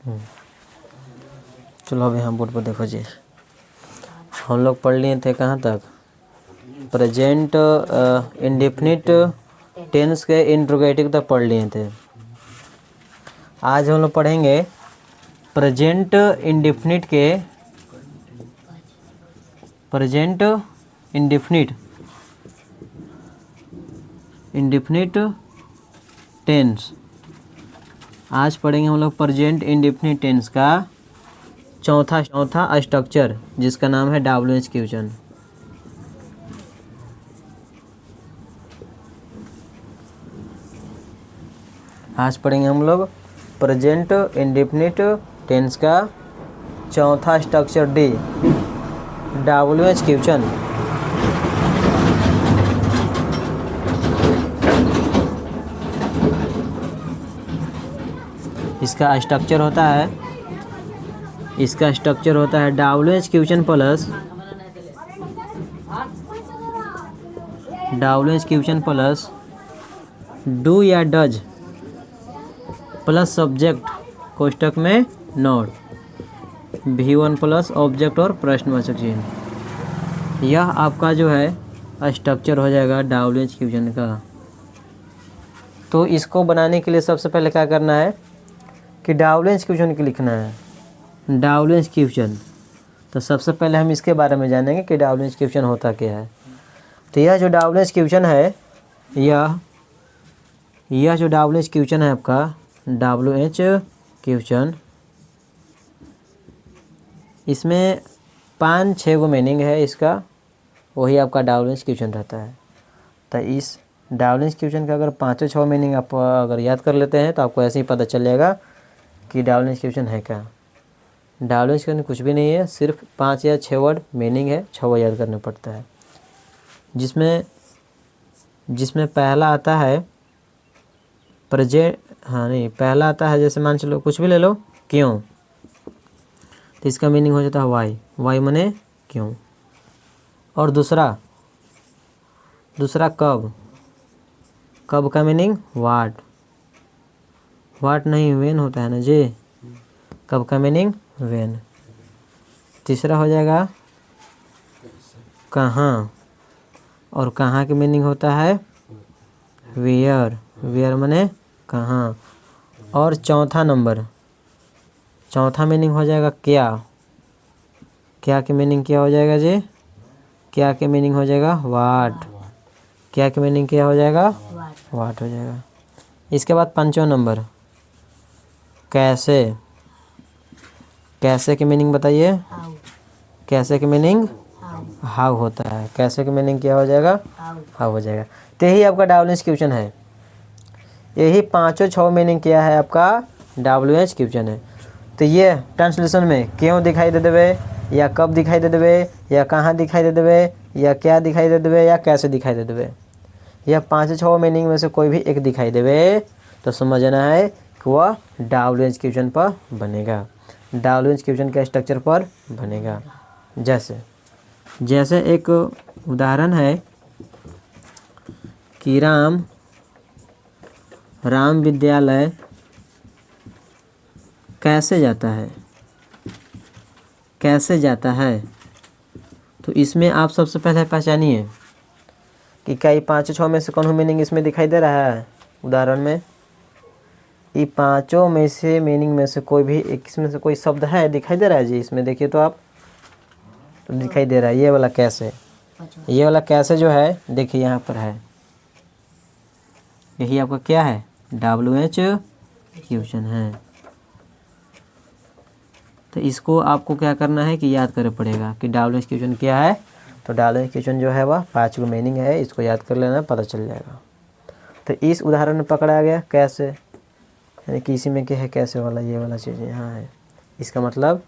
चलो अब यहाँ बोर्ड पर देखो जी, हम लोग पढ़ लिए थे कहाँ तक, प्रेजेंट इंडेफिनिट टेंस के इंट्रोगेटिव तक पढ़ लिए थे। आज हम लोग पढ़ेंगे प्रेजेंट इंडेफिनिट के प्रेजेंट इंडेफिनिट टेंस। आज पढ़ेंगे हम लोग प्रेजेंट इंडेफिनिट टेंस का चौथा स्ट्रक्चर, जिसका नाम है WH क्वेश्चन। आज पढ़ेंगे हम लोग प्रेजेंट इंडेफिनिट टेंस का चौथा स्ट्रक्चर WH क्वेश्चन। इसका स्ट्रक्चर होता है WH क्वेश्चन प्लस डू या डज प्लस सब्जेक्ट कोष्टक में नोट, V1 प्लस ऑब्जेक्ट और प्रश्नवाचक चिन्ह। यह आपका जो है स्ट्रक्चर हो जाएगा WH क्वेश्चन का। तो इसको बनाने के लिए सबसे पहले क्या करना है कि WH क्वेश्चन को लिखना है। WH क्वेश्चन, तो सबसे पहले हम इसके बारे में जानेंगे कि WH क्वेश्चन होता क्या है। तो यह जो WH क्वेश्चन है, यह जो WH क्वेश्चन है आपका WH क्वेश्चन, इसमें 5-6 गो मीनिंग है इसका, वही आपका WH क्वेश्चन रहता है। तो इस WH क्वेश्चन का अगर 5-6 मीनिंग आप अगर याद कर लेते हैं तो आपको ऐसे ही पता चल जाएगा कि WH क्वेश्चन है क्या। WH क्वेश्चन कुछ भी नहीं है, सिर्फ 5 या 6 वर्ड मीनिंग है, 6 वर्ड याद करना पड़ता है। जिसमें पहला आता है पहला आता है, जैसे मान चलो कुछ भी ले लो, क्यों, तो इसका मीनिंग हो जाता है वाई माने क्यों। और दूसरा कब का मीनिंग वाट नहीं वेन होता है ना जी, कब का मीनिंग वेन। तीसरा हो जाएगा कहाँ, और कहाँ की मीनिंग होता है वेयर माने कहाँ। और चौथा मीनिंग हो जाएगा क्या की मीनिंग क्या हो जाएगा जी, क्या की मीनिंग हो जाएगा वाट, क्या की मीनिंग क्या हो जाएगा वाट हो जाएगा। इसके बाद 5वां नंबर कैसे की मीनिंग बताइए, कैसे की मीनिंग हाउ होता है, कैसे की मीनिंग क्या हो जाएगा हाउ हो जाएगा। तो यही आपका WH क्वेश्चन है, यही 5-6 मीनिंग क्या है आपका WH क्वेश्चन है। तो ये ट्रांसलेशन में क्यों दिखाई दे देवे, या कब दिखाई दे देवे, या कहाँ दिखाई दे देवे, या क्या दिखाई दे देवे, या कैसे दिखाई दे देवे, यह 5-6 मीनिंग में से कोई भी एक दिखाई देवे तो समझना है कि वह WH क्वेश्चन पर बनेगा, WH क्वेश्चन के स्ट्रक्चर पर बनेगा। जैसे एक उदाहरण है कि राम विद्यालय कैसे जाता है, तो इसमें आप सबसे पहले पहचानिए कि क्या ये 5-6 में से कौन मीनिंग इसमें दिखाई दे रहा है। उदाहरण में ये 5 में से मीनिंग में से कोई भी एक इसमें से कोई शब्द है दिखाई दे रहा है जी, इसमें देखिए तो आप, तो दिखाई दे रहा है ये वाला कैसे जो है, देखिए यहाँ पर है, यही आपका क्या है WH क्वेश्चन है। तो इसको आपको क्या करना है कि याद करना पड़ेगा कि WH क्वेश्चन क्या है। तो WH क्वेश्चन जो है वह 5 गो मीनिंग है, इसको याद कर लेना, पता चल जाएगा। तो इस उदाहरण में पकड़ा गया कैसे, यानी कि इसी में क्या है कैसे वाला, ये वाला चीज़ यहाँ है, इसका मतलब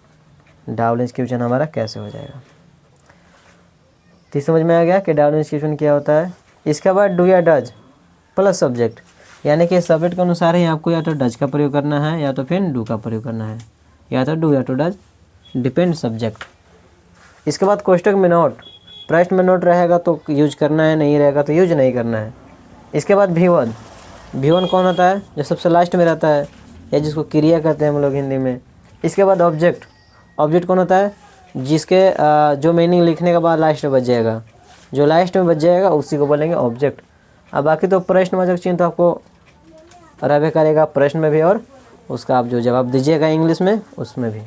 WH क्वेश्चन हमारा कैसे हो जाएगा। तो समझ में आ गया कि WH क्वेश्चन क्या होता है। इसके बाद डू या डज प्लस सब्जेक्ट, यानी कि सब्जेक्ट के अनुसार ही आपको या तो डज का प्रयोग करना है या तो फिर डू का प्रयोग करना है, या तो डू या तो डज, डिपेंड सब्जेक्ट। इसके बाद कोष्टक में नोट, प्रश्न में नोट रहेगा तो यूज करना है, नहीं रहेगा तो यूज नहीं करना है। इसके बाद V1 कौन होता है, जो सबसे लास्ट में रहता है, या जिसको क्रिया कहते हैं हम लोग हिंदी में। इसके बाद ऑब्जेक्ट। ऑब्जेक्ट कौन होता है? जिसके जो मीनिंग लिखने के बाद लास्ट में बच जाएगा, जो लास्ट में बच जाएगा उसी को बोलेंगे ऑब्जेक्ट। अब बाकी तो प्रश्नवाचक चिन्ह तो आपको रहबे करेगा प्रश्न में भी, और उसका आप जो जवाब दीजिएगा इंग्लिश में उसमें भी।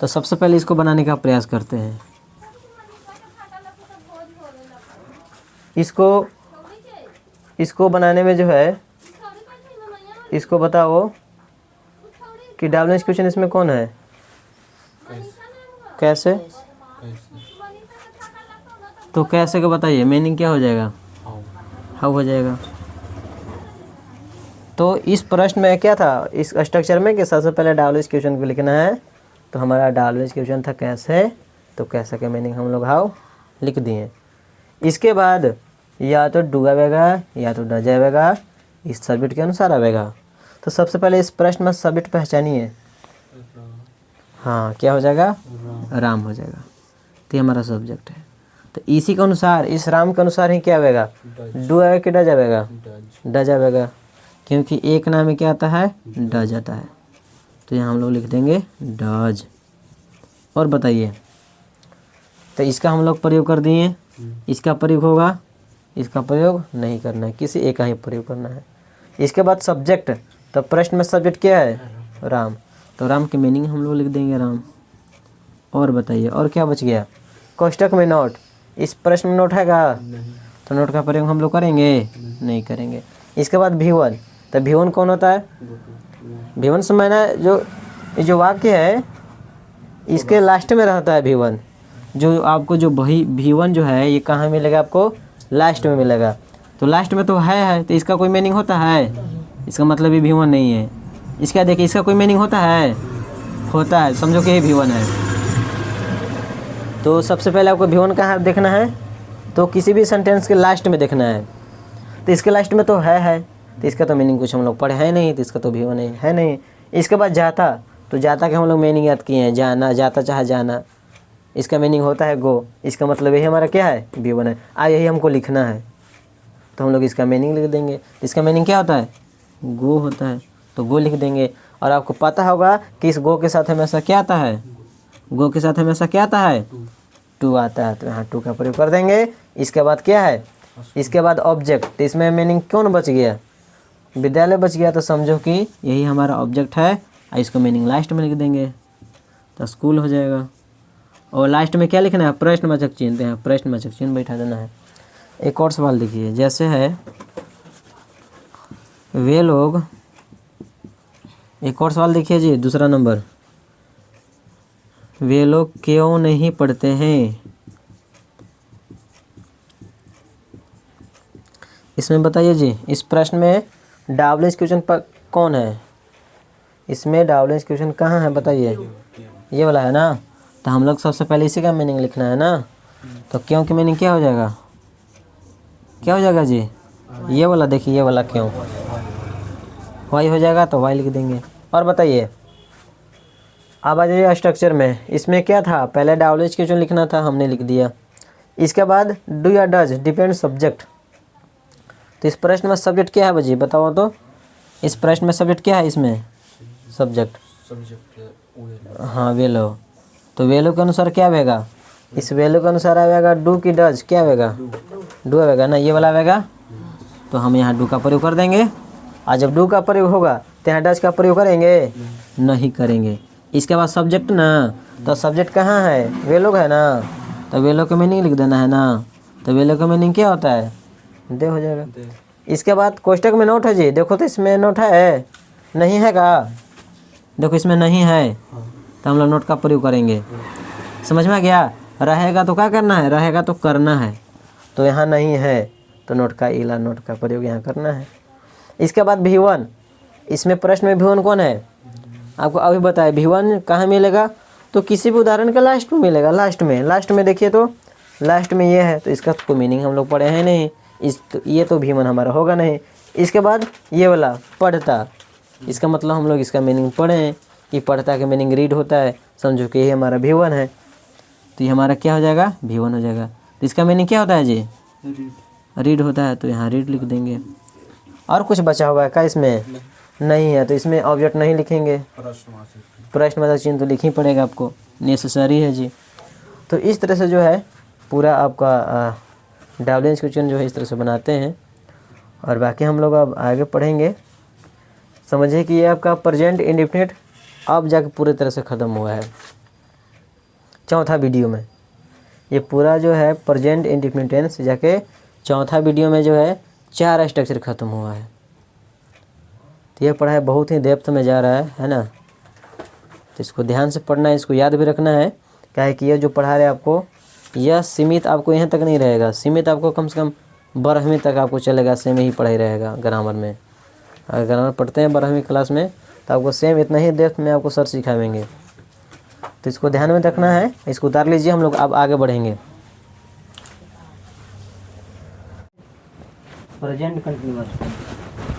तो सबसे पहले इसको बनाने का प्रयास करते हैं। इसको बनाने में जो है, इसको बताओ कि डब्ल्यूएच क्वेश्चन इसमें कौन है? कैसे? तो कैसे का बताइए, मीनिंग क्या हो जाएगा? हाउ हो जाएगा। तो इस प्रश्न में क्या था, इस स्ट्रक्चर में कि सबसे पहले डब्ल्यूएच क्वेश्चन को लिखना है। तो हमारा डब्ल्यूएच क्वेश्चन था कैसे, तो कैसे का मीनिंग हम लोग हाउ लिख दिए। इसके बाद या तो डू आवेगा या तो डज आवेगा, इस सब्जेक्ट के अनुसार आवेगा। तो सबसे पहले इस प्रश्न में सब्जेक्ट पहचानिए। हाँ, क्या हो जाएगा? राम हो जाएगा। तो ये हमारा सब्जेक्ट है। तो इसी के अनुसार, इस राम के अनुसार ही क्या आवेगा? डू आवेगा कि डज आवेगा? डज आवेगा, क्योंकि एक नाम में क्या आता है? डज आता है। तो यहाँ हम लोग लिख देंगे डज। और बताइए, तो इसका हम लोग प्रयोग कर दिए, इसका प्रयोग होगा? इसका प्रयोग नहीं करना है, किसी एक का ही प्रयोग करना है। इसके बाद सब्जेक्ट। तो प्रश्न में सब्जेक्ट क्या है? राम। तो राम की मीनिंग हम लोग लिख देंगे राम। और बताइए, और क्या बच गया? कोष्टक में नोट। इस प्रश्न में नोट हैगा? तो नोट का प्रयोग हम लोग करेंगे? नहीं करेंगे। इसके बाद V1। तो V1 कौन होता है? V1 से मैंने जो वाक्य है इसके लास्ट में रहता है V1। जो आपको जो वही V1 जो है ये कहाँ मिलेगा आपको? लास्ट में मिलेगा। तो लास्ट में तो है, तो इसका कोई मीनिंग होता है? इसका मतलब ये V1 नहीं है। इसका देखिए, इसका कोई मीनिंग होता है? होता है, समझो कि ये V1 है। तो सबसे पहले आपको V1 कहाँ देखना है? तो किसी भी सेंटेंस के लास्ट में देखना है। तो इसके लास्ट में तो है, तो इसका तो मीनिंग कुछ हम लोग पढ़े है नहीं, तो इसका तो V1 है नहीं। इसके बाद जाता। तो जाता के हम लोग मीनिंग याद किए हैं, जाना, जाता चाहे जाना। इसका मीनिंग होता है गो। इसका मतलब यही हमारा क्या है? V1 है। यही हमको लिखना है, तो हम लोग इसका मीनिंग लिख देंगे। इसका मीनिंग क्या होता है? गो होता है, तो गो लिख देंगे। और आपको पता होगा कि इस गो के साथ हमेशा क्या आता है? गो के साथ हमेशा क्या आता है? टू आता है। तो यहाँ टू का प्रयोग कर देंगे। इसके बाद क्या है? इसके बाद ऑब्जेक्ट। तो इसमें मीनिंग कौन बच गया? विद्यालय बच गया। तो समझो कि यही हमारा ऑब्जेक्ट है, और इसको मीनिंग लास्ट में लिख देंगे, तो स्कूल हो जाएगा। और लास्ट में क्या लिखना है? प्रश्नवाचक चिन्ह। यहाँ प्रश्नवाचक चिन्ह बैठा देना है। एक और सवाल देखिए, जैसे है वे लोग। एक और सवाल देखिए जी, दूसरा नंबर। वे लोग क्यों नहीं पढ़ते हैं? इसमें बताइए जी, इस प्रश्न में डब्ल्यूएच क्वेश्चन पर कौन है? इसमें डब्ल्यूएच क्वेश्चन कहाँ है बताइए? ये वाला है ना। तो हम लोग सबसे पहले इसी का मीनिंग लिखना है ना। तो क्यों की मीनिंग क्या हो जाएगा? क्या हो जाएगा जी? ये वाला देखिए, ये वाला क्यों वाई हो जाएगा, तो वाई लिख देंगे। और बताइए, अब आ जाइए स्ट्रक्चर में। इसमें क्या था? पहले डब्ल्यूएच क्वेश्चन लिखना था, हमने लिख दिया। इसके बाद डू या डज डिपेंड सब्जेक्ट। तो इस प्रश्न में सब्जेक्ट क्या है बजी? बताओ तो। इस प्रश्न में सब्जेक्ट क्या है? इसमें सब्जेक्ट हाँ, वेलो। तो वेलो के अनुसार क्या आएगा? इस वेलो के अनुसार आएगा डू की डज? क्या आएगा? डू आएगा ना, ये वाला आएगा। तो हम यहाँ डू का प्रयोग कर देंगे। और जब डू का प्रयोग होगा तो यहाँ डज का प्रयोग करेंगे? नहीं करेंगे। इसके बाद सब्जेक्ट ना। तो सब्जेक्ट कहाँ है? वेलो है ना। तो वेलो का मीनिंग लिख देना है ना। तो वेलो का मीनिंग क्या होता है? दे हो जाएगा। इसके बाद कोष्टक में नोट है जी। देखो तो इसमें नोट है? नहीं है का? देखो इसमें नहीं है, तो हम लोग नोट का प्रयोग करेंगे। समझ में आ गया? रहेगा तो क्या करना है? रहेगा तो करना है। तो यहाँ नहीं है, तो नोट का इला नोट का प्रयोग यहाँ करना है। इसके बाद V1। इसमें प्रश्न में V1 कौन है? आपको अभी बताया। V1 कहाँ मिलेगा? तो किसी भी उदाहरण के लास्ट में मिलेगा। लास्ट में देखिए, तो लास्ट में ये है, तो इसका कोई मीनिंग हम लोग पढ़े हैं नहीं। ये तो V1 हमारा होगा नहीं। इसके बाद ये वाला पढ़ता। इसका मतलब हम लोग इसका मीनिंग पढ़े हैं कि पढ़ता का मीनिंग रीड होता है। समझो कि ये हमारा V1 है, तो ये हमारा क्या हो जाएगा? V1 हो जाएगा। तो इसका मीनिंग क्या होता है जी? रीड होता है। तो यहाँ रीड लिख देंगे। और कुछ बचा हुआ है क्या इसमें? नहीं है तो इसमें ऑब्जेक्ट नहीं लिखेंगे, प्रश्नवाचक चिन्ह तो लिख ही पड़ेगा आपको, नेसेसरी है जी। तो इस तरह से जो है पूरा आपका डाब्लिंग क्वेश्चन जो है इस तरह से बनाते हैं। और बाकी हम लोग अब आगे पढ़ेंगे। समझिए कि ये आपका प्रेजेंट इंडेफिनिट अब जाके पूरी तरह से ख़त्म हुआ है चौथा वीडियो में। ये पूरा जो है प्रेजेंट इंडेफिनिट टेंस जाके चौथा वीडियो में जो है 4 स्ट्रक्चर ख़त्म हुआ है। तो ये पढ़ाई बहुत ही डेप्थ में जा रहा है ना। तो इसको ध्यान से पढ़ना है, इसको याद भी रखना है। क्या है कि ये जो पढ़ा रहे आपको यह सीमित आपको यहाँ तक नहीं रहेगा, सीमित आपको कम से कम 12वीं तक आपको चलेगा, सेम ही पढ़ाई रहेगा ग्रामर में। अगर ग्रामर पढ़ते हैं 12वीं क्लास में तो आपको सेम इतना ही डेप्थ में आपको सर सिखाएंगे। तो इसको ध्यान में रखना है, इसको उतार लीजिए। हम लोग अब आगे बढ़ेंगे। प्रेजेंट कंटिन्यूअस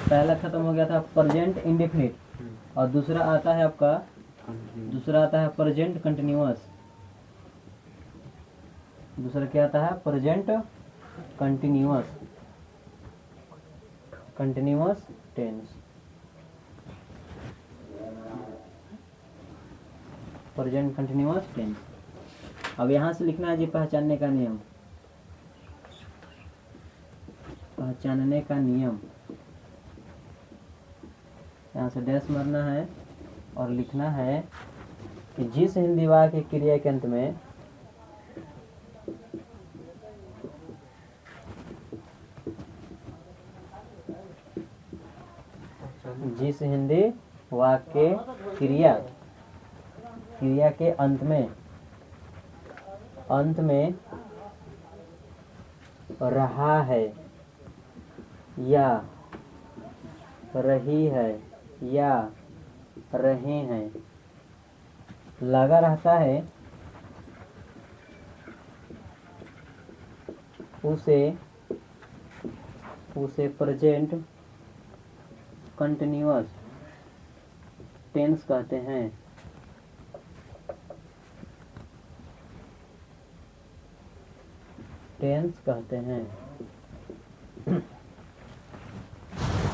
पहला खत्म हो गया था प्रेजेंट इंडेफिनिट, और दूसरा आता है आपका प्रेजेंट कंटिन्यूअस। दूसरा क्या आता है? Present continuous tense. Present continuous tense. अब यहाँ से लिखना है जी पहचानने का नियम। पहचानने का नियम, यहाँ से डैश मारना है और लिखना है कि जिस हिंदी वाक्य की क्रिया के अंत में जिस हिंदी वाक्य क्रिया के अंत में रहा है या रही है या रहे हैं लगा रहता है, उसे प्रेजेंट कंटिन्यूअस टेंस कहते हैं।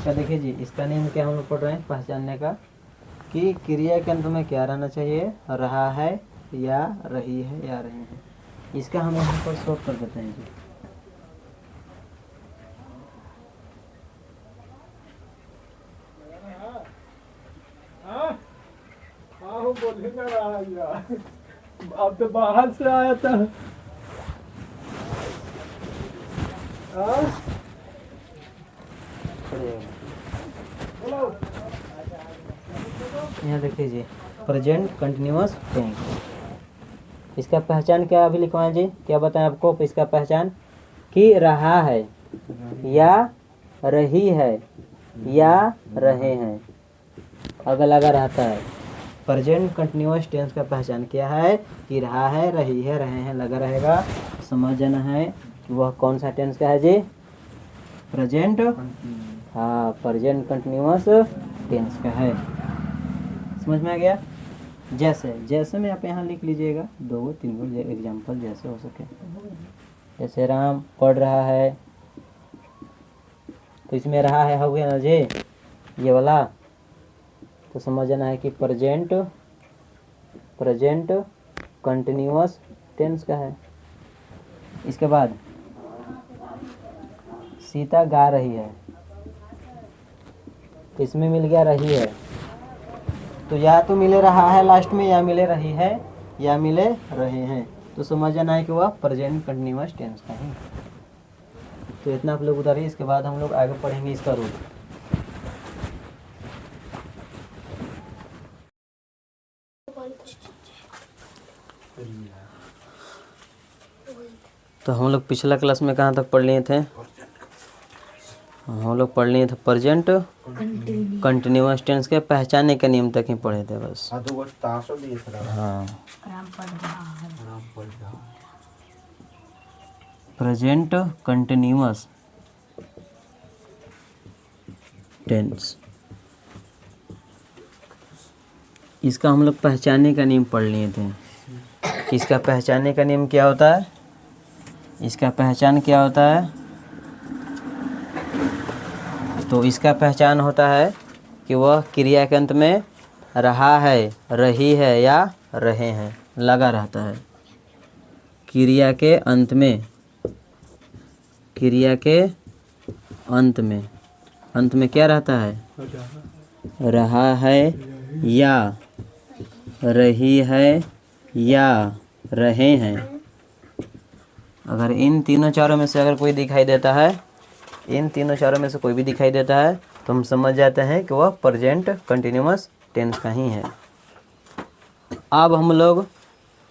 क्या देखिए जी, इसका नियम क्या हम लोग पढ़ रहे हैं पहचानने का, कि क्रिया के अंत में क्या रहना चाहिए? रहा है या रही है या रही है। इसका हम यहाँ पर शॉर्ट कर देते हैं जी। अब तो बाहर से आया था। यहाँ देखिए जी प्रेजेंट कंटिन्यूअस टेंस। इसका पहचान क्या अभी लिखवाएं जी, क्या बताएं आपको इसका पहचान? कि रहा है या रही है या रहे हैं, अगर लगा रहता है। प्रेजेंट कंटिन्यूअस टेंस का पहचान क्या है? कि रहा है, रही है, रहे हैं लगा रहेगा। समझ जाना है कि वह कौन सा टेंस का है जी? प्रेजेंट, हाँ प्रेजेंट कंटिन्यूअस टेंस का है। समझ में आ गया? जैसे में आप यहाँ लिख लीजिएगा 2-3 एग्जाम्पल जैसे हो सके। जैसे राम पढ़ रहा है, तो इसमें रहा है हो गया ना जी ये वाला, तो समझना है कि प्रेजेंट कंटिन्यूअस टेंस का है। इसके बाद सीता गा रही है, तो इसमें मिल गया रही है, तो या तो मिले रहा है लास्ट में, या मिले रही है, या मिले रहे हैं। तो समझ जाना है कि वह प्रेजेंट कंटिन्यूअस टेंस का है। तो इतना आप लोग उतारिए। इसके बाद हम लोग आगे पढ़ेंगे इसका रूल। तो हम लोग पिछला क्लास में कहाँ तक पढ़ लिए थे? हम लोग पढ़ लिए थे प्रेजेंट कंटिन्यूअस टेंस के पहचानने के नियम तक ही पढ़े थे बस। हाँ, प्रेजेंट कंटिन्यूअस टेंस, इसका हम लोग पहचानने का नियम पढ़ लिए थे। इसका पहचानने का नियम क्या होता है? इसका पहचान क्या होता है? तो इसका पहचान होता है कि वह क्रिया के अंत में रहा है, रही है या रहे हैं लगा रहता है। क्रिया के अंत में, क्रिया के अंत में क्या रहता है? रहा है या रही है या रहे हैं। अगर इन तीनों चारों में से अगर कोई दिखाई देता है, इन तीनों चारों में से कोई भी दिखाई देता है तो हम समझ जाते हैं कि वह प्रेजेंट कंटिन्यूअस टेंस का ही है। अब हम लोग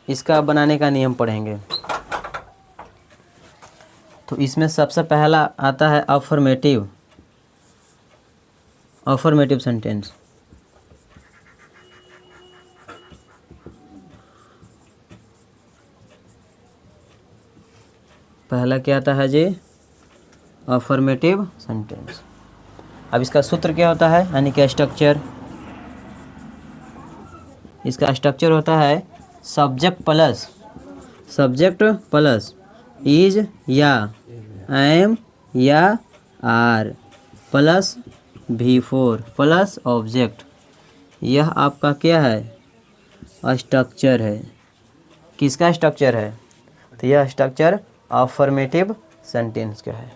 इसका बनाने का नियम पढ़ेंगे। तो इसमें सबसे पहला आता है अफर्मेटिव सेंटेंस। पहला क्या आता है जी? Affirmative sentence. अब इसका सूत्र क्या होता है, यानी कि स्ट्रक्चर। इसका स्ट्रक्चर होता है सब्जेक्ट प्लस इज या एम या are plus V4 plus object. यह आपका क्या है? स्ट्रक्चर है। किसका स्ट्रक्चर है? तो यह स्ट्रक्चर अफर्मेटिव सेंटेंस का है।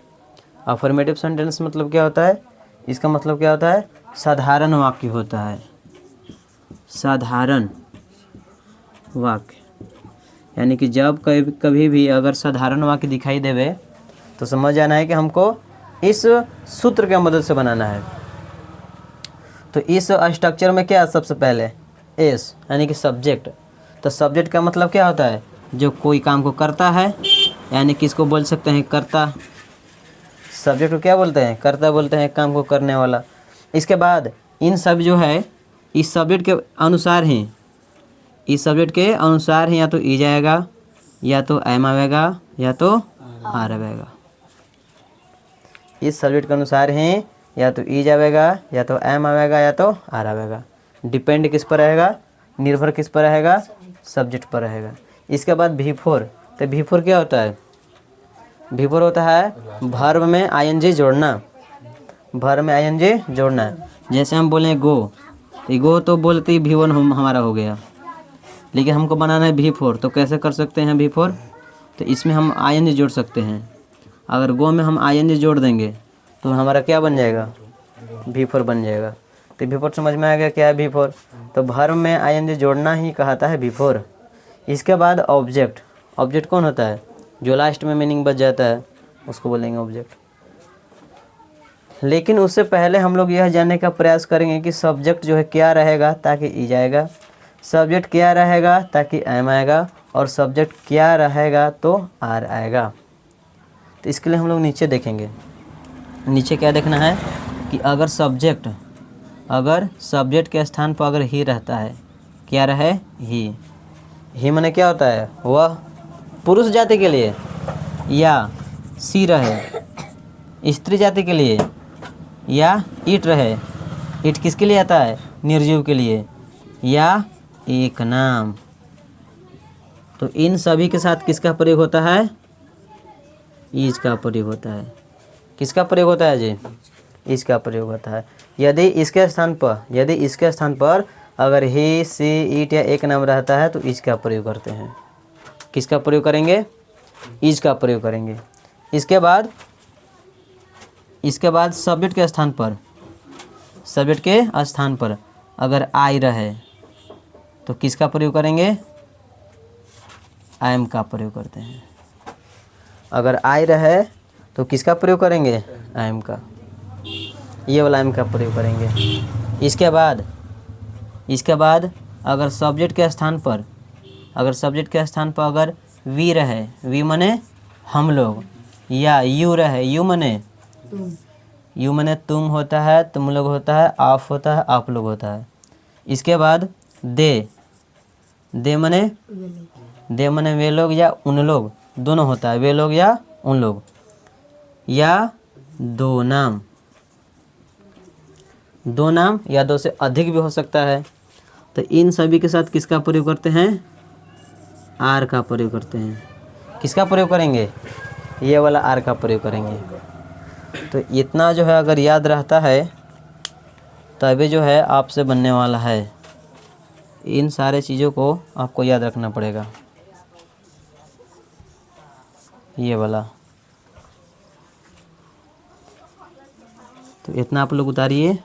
अफर्मेटिव सेंटेंस मतलब क्या होता है? इसका मतलब क्या होता है? साधारण वाक्य होता है। साधारण वाक्य यानी कि जब कभी भी अगर साधारण वाक्य दिखाई देवे तो समझ जाना है कि हमको इस सूत्र के मदद से बनाना है। तो इस स्ट्रक्चर में क्या सबसे पहले? एस यानी कि सब्जेक्ट। तो सब्जेक्ट का मतलब क्या होता है? जो कोई काम को करता है, यानी कि इसको बोल सकते हैं कर्ता। सब्जेक्ट को क्या बोलते हैं? कर्ता बोलते हैं, काम को करने वाला। इसके बाद इन सब जो है इस सब्जेक्ट के अनुसार ही, इस सब्जेक्ट के अनुसार ही या तो ई जाएगा या तो एम आवेगा या तो आर आवेगा। इस सब्जेक्ट के अनुसार ही या तो ई जाएगा या तो एम आवेगा या तो आर आवेगा। डिपेंड किस पर रहेगा? निर्भर किस पर रहेगा? सब्जेक्ट पर रहेगा। इसके बाद V4। तो V4 क्या होता है? V4 होता है वर्ब में ING जोड़ना। वर्ब में ING जोड़ना। जैसे हम बोलें गो, तो गो तो बोलते ही V1 हमारा हो गया, लेकिन हमको बनाना है V4। तो कैसे कर सकते हैं V4? तो इसमें हम ING जोड़ सकते हैं। अगर गो में हम ING जोड़ देंगे तो हमारा क्या बन जाएगा? V4 बन जाएगा। तो V4 समझ में आ गया क्या है V4? तो वर्ब में ING जोड़ना ही कहता है V4। इसके बाद ऑब्जेक्ट। ऑब्जेक्ट कौन होता है? जो लास्ट में मीनिंग बच जाता है उसको बोलेंगे ऑब्जेक्ट। लेकिन उससे पहले हम लोग यह जानने का प्रयास करेंगे कि सब्जेक्ट जो है क्या रहेगा ताकि ई जाएगा, सब्जेक्ट क्या रहेगा ताकि एम आएगा, और सब्जेक्ट क्या रहेगा तो आर आएगा। तो इसके लिए हम लोग नीचे देखेंगे। नीचे क्या देखना है कि अगर सब्जेक्ट के स्थान पर अगर ही रहता है, क्या रहे? ही माने क्या होता है? वह पुरुष जाति के लिए, या सी रहे स्त्री जाति के लिए, या इट रहे। इट किसके लिए आता है? निर्जीव के लिए, या एक नाम। तो इन सभी के साथ किसका प्रयोग होता है? इज का प्रयोग होता है। किसका प्रयोग होता है जी? इज का प्रयोग होता है। यदि इसके स्थान पर अगर ही, सी, इट या एक नाम रहता है तो इज का प्रयोग करते हैं। किसका प्रयोग करेंगे? इज का प्रयोग करेंगे। इसके बाद सब्जेक्ट के स्थान पर अगर आई रहे तो किसका प्रयोग करेंगे? एम का प्रयोग करते हैं। अगर आई रहे तो किसका प्रयोग करेंगे? एम का। ये वाला एम का प्रयोग करेंगे। इसके बाद अगर सब्जेक्ट के स्थान पर अगर वी रहे, वी मने हम लोग, या यू रहे, यू मने तुम होता है, तुम लोग होता है, आप होता है, आप लोग होता है। इसके बाद दे मने वे लोग या उन लोग, दोनों होता है, वे लोग या उन लोग, या दो नाम या दो से अधिक भी हो सकता है। तो इन सभी के साथ किसका प्रयोग करते हैं? आर का प्रयोग करते हैं। किसका प्रयोग करेंगे? ये वाला आर का प्रयोग करेंगे। तो इतना जो है अगर याद रहता है तो अभी जो है आपसे बनने वाला है, इन सारे चीज़ों को आपको याद रखना पड़ेगा। ये वाला, तो इतना आप लोग उतारिए।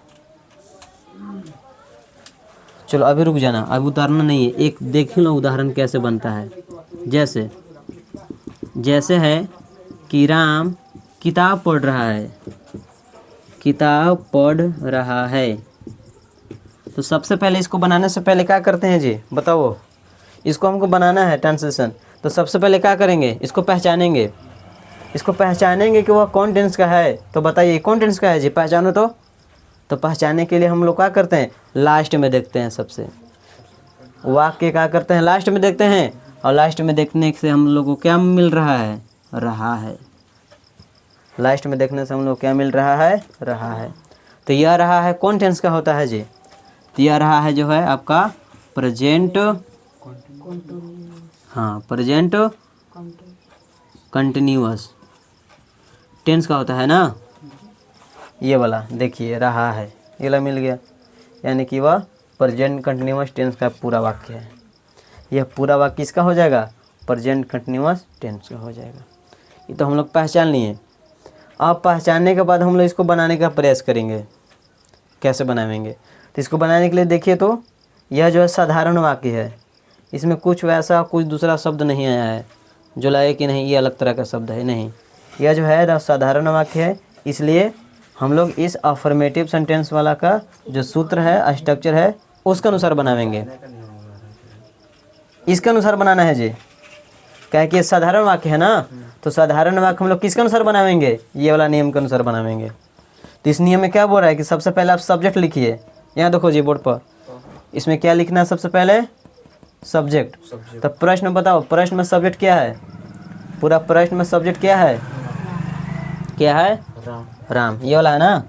चलो अभी रुक जाना, अभी उतारना नहीं है, एक देख लो उदाहरण कैसे बनता है। जैसे है कि राम किताब पढ़ रहा है, किताब पढ़ रहा है। तो सबसे पहले इसको बनाने से पहले क्या करते हैं जी, बताओ। इसको हमको बनाना है ट्रांसलेशन, तो सबसे पहले क्या करेंगे, इसको पहचानेंगे। इसको पहचानेंगे कि वह कौन टेंस का है। तो बताइए कौन टेंस का है जी, पहचानो तो पहचानने के लिए हम लोग क्या करते हैं, लास्ट में देखते हैं। सबसे वाक्य क्या करते हैं, लास्ट में देखते हैं, और लास्ट में देखने से हम लोग को क्या मिल रहा है, लास्ट में देखने से हम लोग क्या मिल रहा है। तो यह रहा है कौन टेंस का होता है जी, तो यह रहा है जो है आपका प्रेजेंट, हाँ प्रेजेंट कंटिन्यूअस टेंस का होता है ना। ये वाला देखिए रहा है, ये वाला मिल गया, यानी कि वह प्रेजेंट कंटिन्यूअस टेंस का पूरा वाक्य है। यह पूरा वाक्य किसका हो जाएगा, प्रेजेंट कंटिन्यूअस टेंस का हो जाएगा। ये तो हम लोग पहचान लिए। अब पहचानने के बाद हम लोग इसको बनाने का प्रयास करेंगे। कैसे बनाएंगे, तो इसको बनाने के लिए देखिए, तो यह जो है साधारण वाक्य है, इसमें कुछ वैसा कुछ दूसरा शब्द नहीं आया है जो लगे कि नहीं ये अलग तरह का शब्द है, नहीं। यह जो है साधारण वाक्य है, इसलिए हम लोग इस अफर्मेटिव सेंटेंस वाला का जो सूत्र है, स्ट्रक्चर है, उसके अनुसार बनाएंगे। इसके अनुसार बनाना है जी, क्या है कि साधारण वाक्य है ना, तो साधारण वाक्य हम लोग किसके अनुसार बनाएंगे, ये वाला नियम के अनुसार बनाएंगे। तो इस नियम में क्या बोल रहा है कि सबसे पहले आप सब्जेक्ट लिखिए। यहाँ देखो जी बोर्ड पर, इसमें क्या लिखना है, सबसे पहले सब्जेक्ट। तो प्रश्न बताओ, प्रश्न में सब्जेक्ट क्या है, पूरा प्रश्न में सब्जेक्ट क्या है, राम। ये वाला है ना,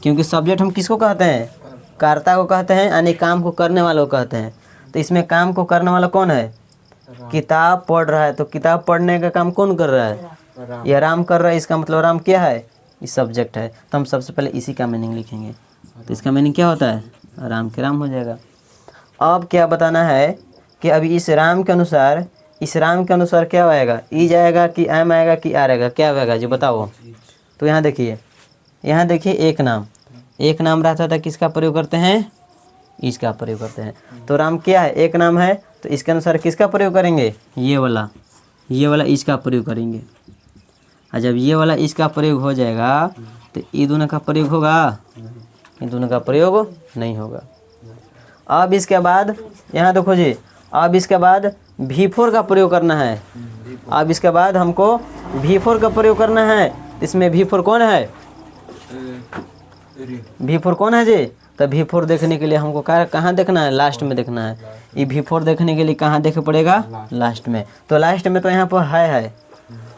क्योंकि सब्जेक्ट हम किसको कहते हैं, कर्ता को कहते हैं, यानी काम को करने वालों को कहते हैं। तो इसमें काम को करने वाला कौन है, किताब पढ़ रहा है। तो किताब पढ़ने का काम कौन कर रहा है, यह राम कर रहा है। इसका मतलब राम क्या है, इस सब्जेक्ट है। तो हम सबसे पहले इसी का मीनिंग लिखेंगे। तो इसका मीनिंग क्या होता है, राम के राम हो जाएगा। अब क्या बताना है कि अभी इस राम के अनुसार क्या आएगा, ई जाएगा कि एम आएगा कि आर आएगा, क्या आएगा जी बताओ। तो यहाँ देखिए एक नाम रहता था, किसका प्रयोग करते हैं, इसका प्रयोग करते हैं। तो राम क्या है, एक नाम है, तो इसके अनुसार किसका प्रयोग करेंगे, ये वाला इसका प्रयोग करेंगे। और जब ये वाला इसका प्रयोग हो जाएगा तो ये दोनों का प्रयोग होगा, ये दोनों का प्रयोग नहीं होगा। अब इसके बाद यहाँ देखो जी, अब इसके बाद V4 का प्रयोग करना है। अब इसके बाद हमको V4 का प्रयोग करना है। इसमें V4 कौन है, V4 कौन है जी। तो V4 देखने के लिए हमको कहाँ देखना है, लास्ट में देखना है। ये V4 देखने के लिए कहाँ देखे पड़ेगा, लास्ट में। तो लास्ट में तो यहाँ पर है,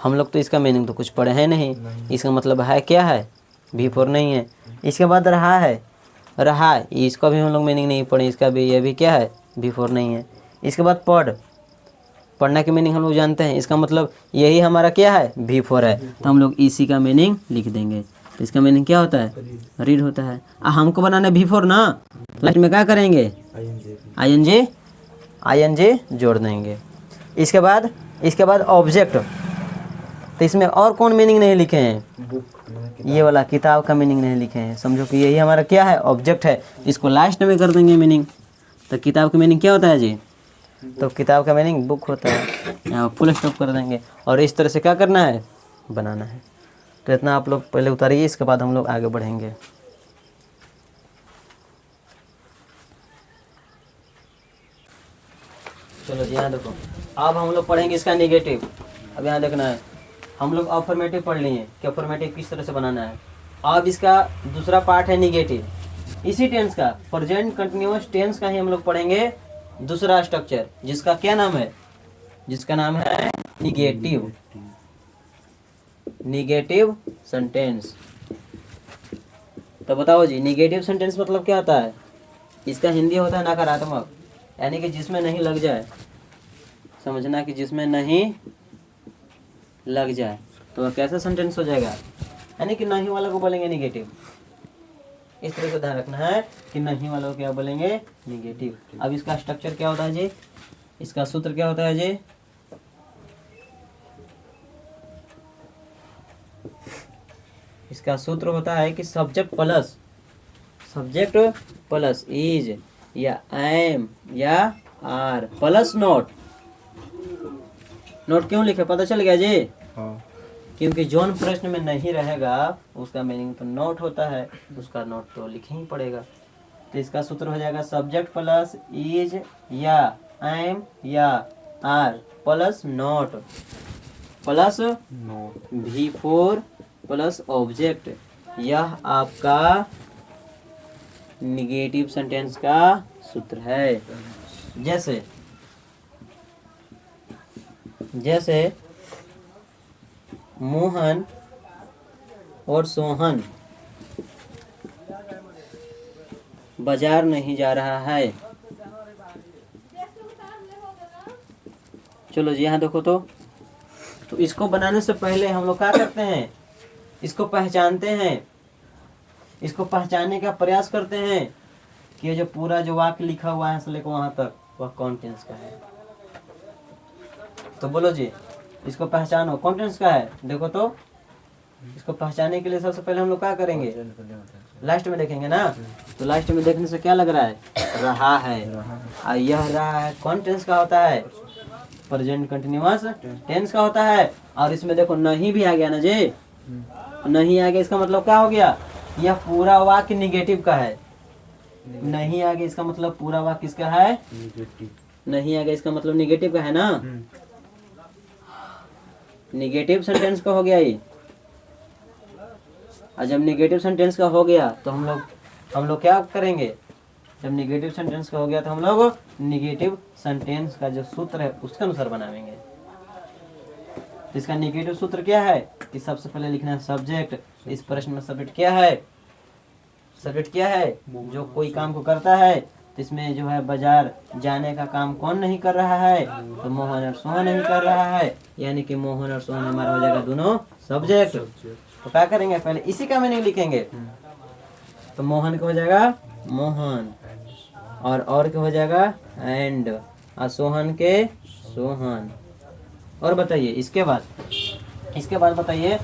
हम लोग तो इसका मीनिंग तो कुछ पढ़े हैं नहीं, इसका मतलब है क्या है, V4 नहीं है। इसके बाद रहा, इसका भी हम लोग मीनिंग नहीं पढ़े, इसका भी, ये भी क्या है, V4 नहीं है। इसके बाद पढ़ना की मीनिंग हम लोग जानते हैं, इसका मतलब यही हमारा क्या है, V4 है। तो हम लोग इसी का मीनिंग लिख देंगे। तो इसका मीनिंग क्या होता है, रीड होता है। हमको बनाना है V4 ना, लास्ट में क्या करेंगे, ING जोड़ देंगे। इसके बाद ऑब्जेक्ट। तो इसमें और कौन मीनिंग नहीं लिखे हैं, ये वाला किताब का मीनिंग नहीं लिखे हैं। समझो कि यही हमारा क्या है, ऑब्जेक्ट है। इसको लास्ट में कर देंगे मीनिंग। तो किताब का मीनिंग क्या होता है जी, तो किताब का मीनिंग बुक होता है, यहाँ फुल स्टॉप कर देंगे। और इस तरह से क्या करना है, बनाना है। तो इतना आप लोग पहले उतारिए, इसके बाद हम लोग आगे बढ़ेंगे। चलो जी यहाँ देखो, अब हम लोग पढ़ेंगे इसका निगेटिव। अब यहाँ देखना है, हम लोग अफर्मेटिव पढ़ लिए कि अफर्मेटिव किस तरह से बनाना है। अब इसका दूसरा पार्ट है निगेटिव। इसी टेंस का, प्रेजेंट कंटिन्यूअस टेंस का ही हम लोग पढ़ेंगे दूसरा स्ट्रक्चर, जिसका क्या नाम है, जिसका नाम है निगेटिव सेंटेंस। तो बताओ जी, निगेटिव सेंटेंस मतलब क्या होता है। इसका हिंदी होता है नकारात्मक, यानी कि जिसमें नहीं लग जाए। समझना कि जिसमें नहीं लग जाए तो वह कैसा सेंटेंस हो जाएगा, यानी कि नहीं वाला को बोलेंगे निगेटिव। इस तरह से ध्यान रखना है कि नहीं वालों को क्या बोलेंगे, निगेटिव। अब इसका स्ट्रक्चर क्या होता है जी, इसका सूत्र क्या होता है जी, इसका सूत्र होता है कि सब्जेक्ट प्लस इज या एम या आर प्लस नोट। नोट क्यों लिखे पता चल गया जी? क्योंकि जोन प्रश्न में नहीं रहेगा उसका मीनिंग तो नोट होता है, उसका नोट तो लिखना ही पड़ेगा। तो इसका सूत्र हो जाएगा सब्जेक्ट प्लस इज या एम या are plus not plus V4 plus object. यह आपका निगेटिव सेंटेंस का सूत्र है। जैसे मोहन और सोहन बाजार नहीं जा रहा है। चलो जी यहाँ देखो तो इसको बनाने से पहले हम लोग क्या करते हैं, इसको पहचानते हैं, इसको पहचानने का प्रयास करते हैं कि ये जो पूरा जो वाक्य लिखा हुआ है से लेकर वहां तक वह कौन टेंस का है। तो बोलो जी इसको पहचानो कौन टेंस का है। देखो तो इसको पहचानने के लिए सबसे पहले हम लोग क्या करेंगे, लास्ट में देखेंगे ना। तो लास्ट में देखने से क्या लग रहा है, रहा है। और यह रहा है कौन टेंस का होता है, प्रेजेंट कंटिन्यूअस टेंस का होता है। और इसमें देखो नहीं भी आ गया ना जी, नहीं आ गया इसका मतलब क्या हो गया, यह पूरा वाक्य निगेटिव का है। नहीं आ गया इसका मतलब पूरा वाक्य किसका है, नहीं आ गया इसका मतलब निगेटिव का है ना, निगेटिव सेंटेंस का हो गया ये। और जब निगेटिव सेंटेंस का हो गया तो हम लोग क्या करेंगे, जब निगेटिव सेंटेंस का हो गया तो हम लोग निगेटिव सेंटेंस का जो सूत्र है उसके अनुसार बनाएंगे। तो इसका निगेटिव सूत्र क्या है कि सबसे पहले लिखना है सब्जेक्ट। इस प्रश्न में सब्जेक्ट क्या है, सब्जेक्ट क्या है, जो कोई काम को करता है। तो इसमें जो है बाजार जाने का काम कौन नहीं कर रहा है, तो मोहन और सोहन नहीं कर रहा है, यानी कि मोहन और सोहन हमारा हो जाएगा दोनों सब्जेक्ट। तो क्या करेंगे, पहले इसी का मीनिंग लिखेंगे। तो मोहन का हो जाएगा मोहन, और क्या हो जाएगा एंड, और सोहन के सोहन। और बताइए इसके बाद बताइए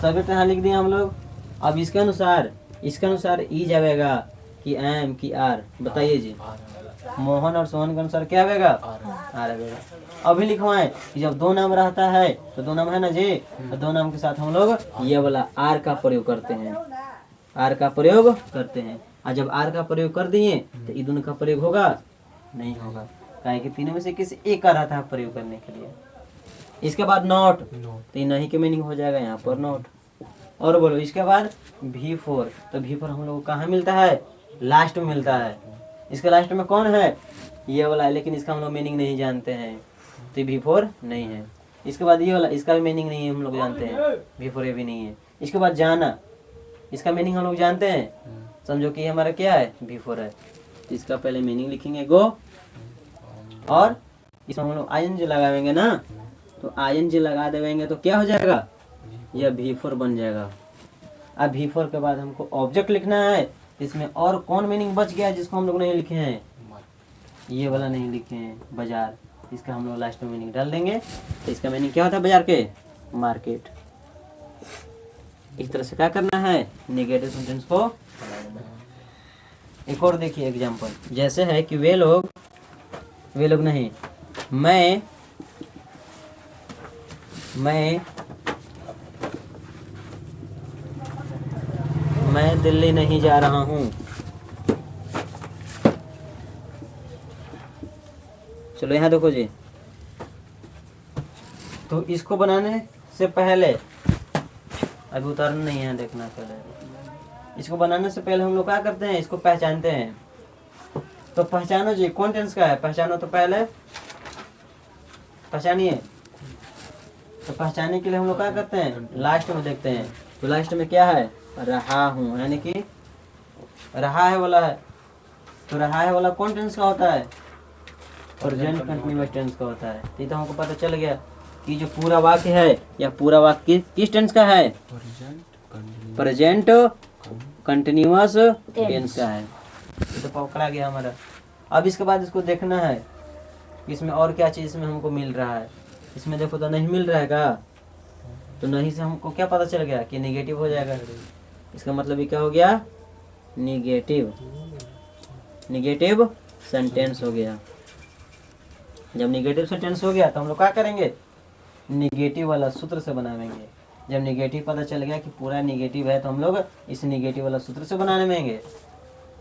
सब्जेक्ट यहाँ लिख दिए हम लोग। अब इसके अनुसार ई जाएगा कि एम की आर। बताइए जी मोहन और सोहन के अनुसार क्या आएगा, आर आएगा। अभी लिखवाएं कि जब दो नाम रहता है तो दो नाम है ना जी, तो दो नाम के साथ हम लोग ये वाला आर का प्रयोग करते हैं, आर का प्रयोग करते हैं। और जब आर का प्रयोग कर दिए तो ई दोनों का प्रयोग होगा, नहीं होगा, काहे कि तीनों में से किसी एक का रहता है प्रयोग करने के लिए। इसके बाद नॉट, तो नहीं के मीनिंग हो जाएगा यहाँ पर नॉट। और बोलो इसके बाद V4, तो V4 हम लोग को कहाँ मिलता है, लास्ट में मिलता है। इसके लास्ट में कौन है, ये वाला है, लेकिन इसका हम लोग मीनिंग नहीं जानते हैं, तो V4 नहीं है। इसके बाद ये वाला, इसका भी मीनिंग नहीं है, हम लोग जानते हैं V4 ये भी नहीं है। इसके बाद जाना, इसका मीनिंग हम लोग जानते हैं, समझो कि हमारा क्या है, V4 है। तो इसका पहले मीनिंग लिखेंगे गो, और इसमें हम लोग ING लगाएंगे ना, तो ING लगा देंगे तो क्या हो जाएगा, यह V4 बन जाएगा। अब V4 के बाद हमको ऑब्जेक्ट लिखना है। इसमें और कौन मीनिंग बच गया जिसको हम लोग नहीं लिखे हैं, ये वाला नहीं लिखे हैं, बाजार। इसका हम लोग लास्ट में मीनिंग डाल देंगे। तो इसका मीनिंग क्या होता है बाजार के, मार्केट। इस तरह से क्या करना है, नेगेटिव सेंटेंस को। एक और देखिए एग्जांपल, जैसे है कि वे लोग नहीं, मैं दिल्ली नहीं जा रहा हूँ। चलो यहाँ देखो जी, तो इसको बनाने से पहले, अभी उतारना नहीं है, देखना पहले। इसको बनाने से पहले हम लोग क्या करते हैं, इसको पहचानते हैं। तो पहचानो जी कौन टेंस का है, पहचानो। तो पहले पहचानिए। तो पहचानने के लिए हम लोग क्या करते हैं, लास्ट में देखते हैं। तो लास्ट में क्या है, रहा हूँ, यानी कि रहा है वाला है। तो रहा है वाला कौन टेंस का होता है, प्रेजेंट कंटिन्यूअस टेंस का होता है। तो हमको पता चल गया कि जो पूरा वाक्य है, या पूरा वाक्य किस टेंस का है, प्रेजेंट कंटिन्यूअस टेंस का है। ये तो पकड़ा गया हमारा। अब इसके बाद इसको देखना है कि इसमें और क्या चीज़ इसमें हमको मिल रहा है। इसमें देखो तो नहीं मिल रहा है का, तो नहीं से हमको क्या पता चल गया कि निगेटिव हो जाएगा। इसका मतलब ये क्या हो गया, निगेटिव, निगेटिव सेंटेंस हो गया। जब निगेटिव सेंटेंस हो गया तो हम लोग क्या करेंगे, निगेटिव वाला सूत्र से बनाएंगे। जब निगेटिव पता चल गया कि पूरा निगेटिव है तो हम लोग इस निगेटिव वाला सूत्र से बनाने में।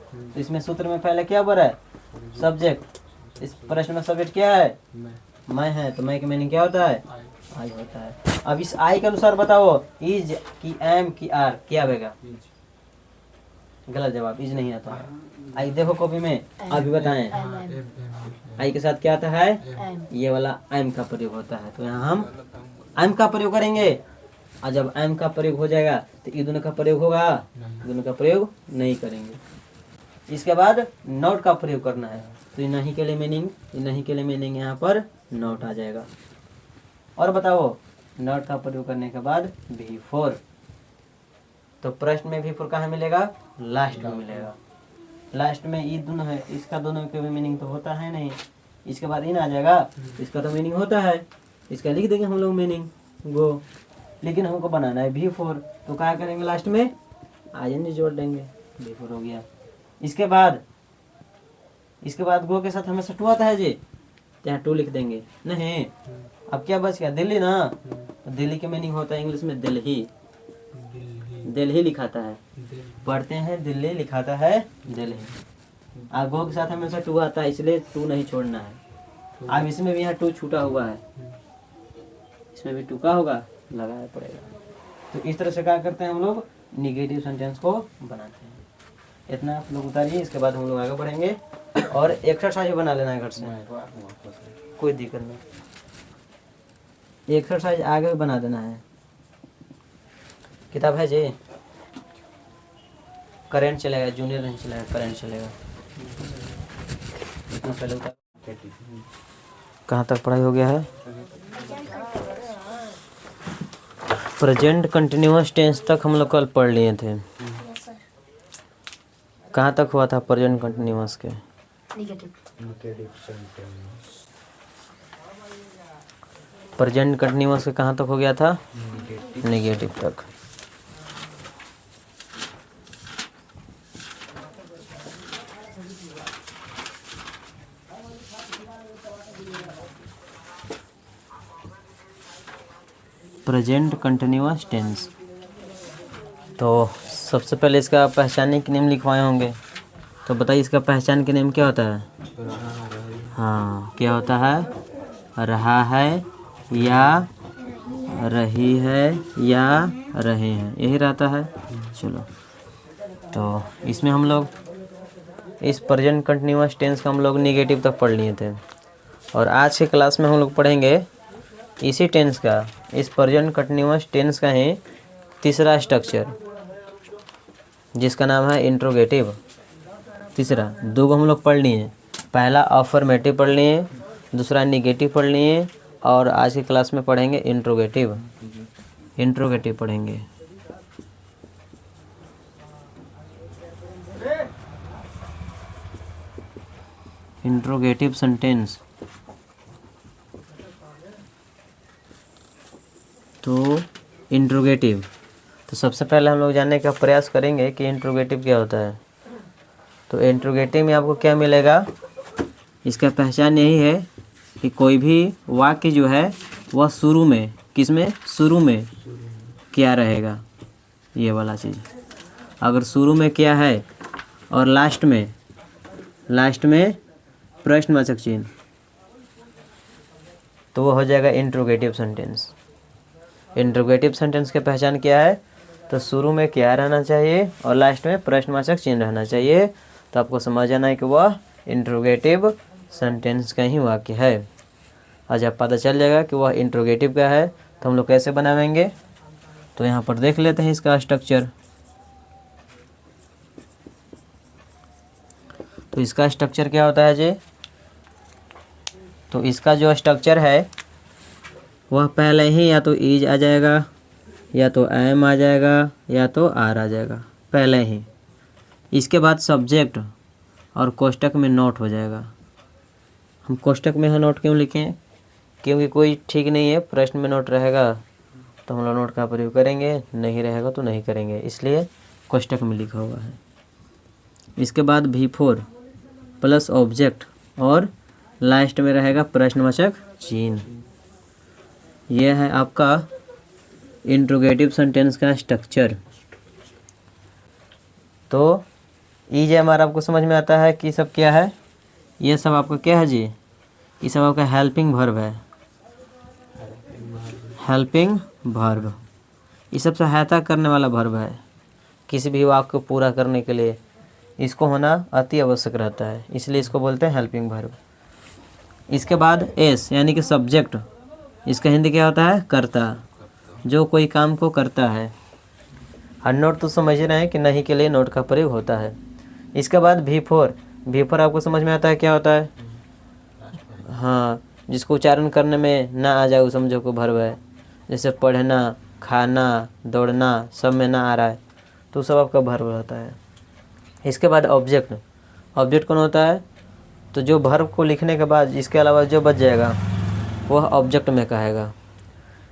तो इसमें सूत्र में पहले क्या बोला है, सब्जेक्ट। इस प्रश्न में सब्जेक्ट क्या है, मैं है, तो मैं की मीनिंग क्या होता है, आई होता है। अब इस आई के अनुसार बताओ, इज की एम की आर क्या आएगा, गलत जवाब, इज नहीं आता है। आई देखो कॉपी में, अभी बताएं आई के साथ क्या आता है, ये वाला एम का प्रयोग होता है। तो यहाँ हम एम का प्रयोग करेंगे, और जब एम का प्रयोग हो जाएगा तो ये दोनों का प्रयोग होगा, दोनों का प्रयोग नहीं करेंगे। इसके बाद नॉट का प्रयोग करना है, तो ये नहीं के लिए मीनिंग, ये नहीं के लिए मीनिंग यहाँ पर नॉट आ जाएगा। और बताओ, नॉट का प्रयोग करने के बाद बिफोर, तो प्रश्न में बिफोर कहाँ मिलेगा, लास्ट में मिलेगा। लास्ट में ये दोनों है, इसका दोनों के भी मीनिंग तो होता है नहीं। इसके बाद इन आ जाएगा, इसका तो मीनिंग होता है, इसका लिख देंगे हम लोग मीनिंग गो। लेकिन हमको बनाना है बिफोर, तो क्या करेंगे, लास्ट में आईएनजी जोड़ देंगे, बिफोर हो गया। इसके बाद गो के साथ हमेशा टू आता है जी, तो यहाँ टू लिख देंगे। नहीं, अब क्या बच गया, दिल्ली ना, तो दिल्ली के मीनिंग होता है इंग्लिश में दिल्ली, दिल्ली लिखाता है, पढ़ते हैं दिल्ली, लिखाता है दिल्ली। अब गो के साथ हमेशा टू आता है, इसलिए टू नहीं छोड़ना है। अब इसमें भी यहाँ टू छूटा हुआ है, इसमें भी टू का होगा, लगाना पड़ेगा। तो इस तरह से क्या करते हैं हम लोग, निगेटिव सेंटेंस को बनाते हैं। इतना आप लोग उतारिए, इसके बाद हम लोग आगे बढ़ेंगे। और एक्सरसाइज बना लेना है घर से, कोई दिक्कत नहीं, एक्सरसाइज आगे भी बना देना है। किताब है जी, करंट चलेगा, जूनियर नहीं चलेगा, करंट चलेगा। इतना पहले उतार, कहाँ तक पढ़ाई हो गया है, प्रेजेंट कंटिन्यूअस टेंस तक हम लोग कल पढ़ लिए थे। कहाँ तक हुआ था प्रेजेंट कंटिन्यूअस के, प्रेजेंट कंटिन्यूअस के कहाँ तक हो गया था, नेगेटिव तक। प्रेजेंट कंटिन्यूअस टेंस, तो सबसे पहले इसका पहचानने के नियम लिखवाए होंगे, तो बताइए इसका पहचान के नियम क्या होता है। हाँ, क्या होता है, रहा है या रही है या रहे हैं, यही रहता है। चलो, तो इसमें हम लोग इस प्रेजेंट कंटिन्यूअस टेंस का हम लोग निगेटिव तक पढ़ लिए थे, और आज के क्लास में हम लोग पढ़ेंगे इसी टेंस का, इस प्रेजेंट कंटिन्यूअस टेंस का ही तीसरा स्ट्रक्चर, जिसका नाम है इंट्रोगेटिव। तीसरा, दो हम लोग पढ़ लिए, पहला अफर्मेटिव पढ़ लिए, दूसरा निगेटिव पढ़ लिए, और आज की क्लास में पढ़ेंगे इंट्रोगेटिव, इंट्रोगेटिव पढ़ेंगे। इंट्रोगेटिव सेंटेंस, तो इंट्रोगेटिव, तो सबसे पहले हम लोग जानने का प्रयास करेंगे कि इंट्रोगेटिव क्या होता है। तो इंट्रोगेटिव में आपको क्या मिलेगा, इसका पहचान यही है कि कोई भी वाक्य जो है वह शुरू में, किसमें, शुरू में क्या रहेगा, ये वाला चीज़। अगर शुरू में क्या है और लास्ट में प्रश्नवाचक चिन्ह, तो वो हो जाएगा इंट्रोगेटिव सेंटेंस। इंट्रोगेटिव सेंटेंस की पहचान क्या है, तो शुरू में क्या रहना चाहिए और लास्ट में प्रश्नवाचक चिन्ह रहना चाहिए। तो आपको समझ आना है कि वह इंट्रोगेटिव सेंटेंस का ही वाक्य है। और जब पता चल जाएगा कि वह इंट्रोगेटिव का है तो हम लोग कैसे बनाएंगे, तो यहाँ पर देख लेते हैं इसका स्ट्रक्चर। तो इसका स्ट्रक्चर क्या होता है जी, तो इसका जो स्ट्रक्चर है वह पहले ही या तो इज आ जाएगा, या तो एम आ जाएगा, या तो आर आ जाएगा, पहले ही इसके बाद सब्जेक्ट और कोष्टक में नोट हो जाएगा। हम कोष्टक में यहाँ नोट क्यों लिखें? क्योंकि कोई ठीक नहीं है, प्रश्न में नोट रहेगा तो हम लोग नोट का प्रयोग करेंगे, नहीं रहेगा तो नहीं करेंगे, इसलिए कोष्टक में लिखा हुआ है। इसके बाद V4 प्लस ऑब्जेक्ट और लास्ट में रहेगा प्रश्नवाचक चिन्ह। यह है आपका इंट्रोगेटिव सेंटेंस का स्ट्रक्चर। तो इज हमारा आपको समझ में आता है कि सब क्या है? ये सब आपका क्या है जी? ये सब आपका हेल्पिंग वर्ब है, हेल्पिंग वर्ब। ये सब सहायता करने वाला वर्ब है किसी भी वाक्य को पूरा करने के लिए। इसको होना अति आवश्यक रहता है, इसलिए इसको बोलते हैं हेल्पिंग वर्ब। इसके बाद एस यानी कि सब्जेक्ट, इसका हिंदी क्या होता है? कर्ता, जो कोई काम को करता है। और नोट तो समझ रहे हैं कि नहीं के लिए नोट का प्रयोग होता है। इसके बाद V4 आपको समझ में आता है क्या होता है? हाँ, जिसको उच्चारण करने में ना आ जाए वो समझो को वर्ब है। जैसे पढ़ना, खाना, दौड़ना सब में ना आ रहा है तो सब आपका वर्ब होता है। इसके बाद ऑब्जेक्ट कौन होता है? तो जो वर्ब को लिखने के बाद इसके अलावा जो बच जाएगा वह ऑब्जेक्ट में कहेगा।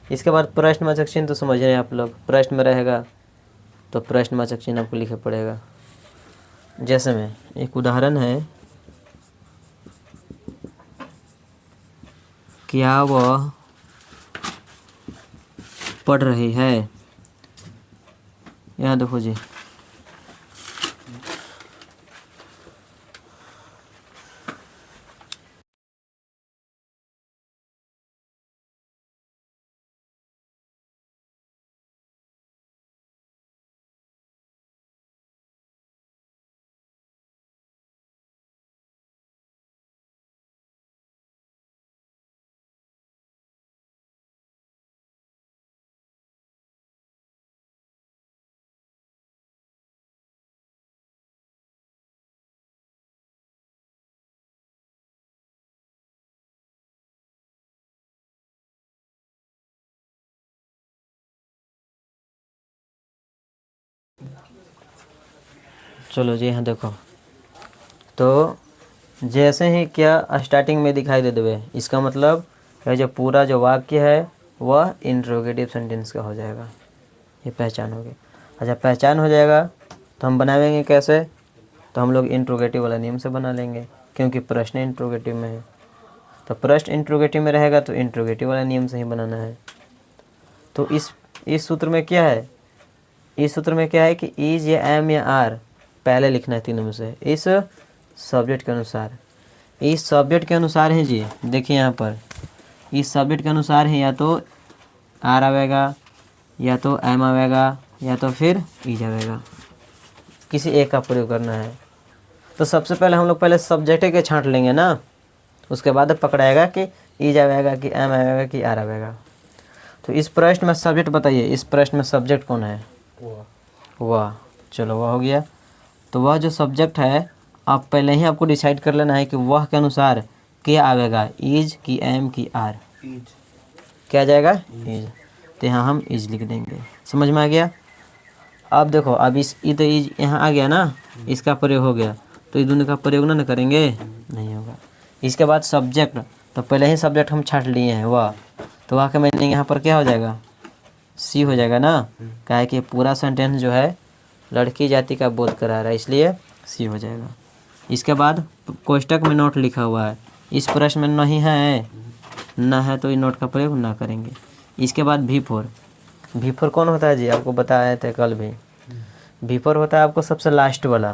इसके बाद प्रश्नवाचक चिन्ह तो समझ रहे हैं आप लोग, प्रश्न में रहेगा तो प्रश्नवाचक चिन्ह आपको लिखना पड़ेगा। जैसे में एक उदाहरण है, क्या वह पढ़ रही है? यहाँ देखो जी, चलो जी यहाँ देखो, तो जैसे ही क्या स्टार्टिंग में दिखाई दे देवे, इसका मतलब यह जो पूरा जो वाक्य है वह इंट्रोगेटिव सेंटेंस का हो जाएगा। ये पहचान होगी। अच्छा, पहचान हो जाएगा तो हम बनाएंगे कैसे? तो हम लोग इंट्रोगेटिव वाला नियम से बना लेंगे, क्योंकि प्रश्न इंट्रोगेटिव में है। तो प्रश्न इंट्रोगेटिव में रहेगा तो इंट्रोगेटिव वाला नियम से ही बनाना है। तो इस सूत्र में क्या है? इस सूत्र में क्या है कि इज या एम या आर पहले लिखना है तीनों में से, इस सब्जेक्ट के अनुसार। इस सब्जेक्ट के अनुसार है जी, देखिए यहाँ पर इस सब्जेक्ट के अनुसार है, या तो आर आवेगा, या तो एम आवेगा, या तो फिर इज आवेगा। किसी एक का प्रयोग करना है। तो सबसे पहले हम लोग पहले सब्जेक्ट के छांट लेंगे ना, उसके बाद पकड़ाएगा कि इज आवेगा कि एम आवेगा कि आर आवेगा। तो इस प्रश्न में सब्जेक्ट बताइए, इस प्रश्न में सब्जेक्ट कौन है? वह। चलो वह हो गया। तो वह जो सब्जेक्ट है, आप पहले ही आपको डिसाइड कर लेना है कि वह के अनुसार क्या आवेगा, इज की एम की आर। क्या आ जाएगा? इज। तो यहाँ हम इज लिख देंगे। समझ में आ गया? अब देखो, अब ये तो इज यहाँ आ गया ना, इसका प्रयोग हो गया, तो इस दोनों का प्रयोग ना करेंगे, नहीं होगा। इसके बाद सब्जेक्ट, तो पहले ही सब्जेक्ट हम छाट लिए हैं वह, तो वह का मीनिंग यहाँ पर क्या हो जाएगा? सी हो जाएगा ना। क्या है कि पूरा सेंटेंस जो है लड़की जाति का बोध करा रहा है, इसलिए सी हो जाएगा। इसके बाद कोष्टक में नोट लिखा हुआ है, इस प्रश्न में नहीं है, ना है तो इस नोट का प्रयोग ना करेंगे। इसके बाद V4 कौन होता है जी? आपको बताए थे कल भी। V4 होता है आपको सबसे लास्ट वाला।